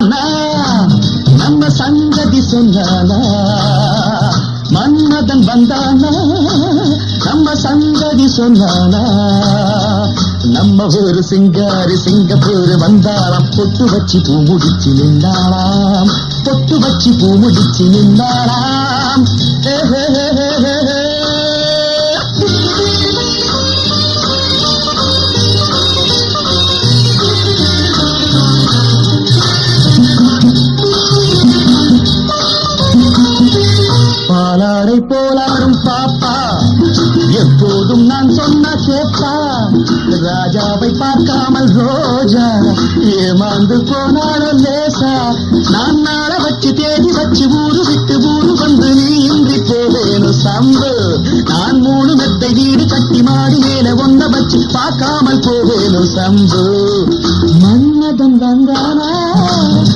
வந்தானா நம்ம சங்கதி சொன்னானா மன்மதன் வந்தானா நம்ம சங்கதி சொன்னானா நம்ம ஒரு சிங்காரி சிங்கப்பூர் வந்தாளாம் பொட்டு வச்சு பூ முடிச்சு நின்றாளாம் பொட்டு வச்சு பூ முடிச்சு நின்றாளாம் பாலாடை போலாடும் பாப்பா எப்போதும் நான் சொன்ன கேப்பா ராஜாவை பார்க்காமல் ரோஜா ஏமாந்து போனாலும் லேசா நான் நாள வச்சு தேடி வச்சு ஊரு விட்டு ஊரு வந்து நீ இன்றி போவேணும் சம்பு நான் 3 மெத்தை வீடு கட்டி மாடி மேல ஒன்ன வச்சு பார்க்காமல் போவேணும் சம்பு மன்மதன் வந்தானா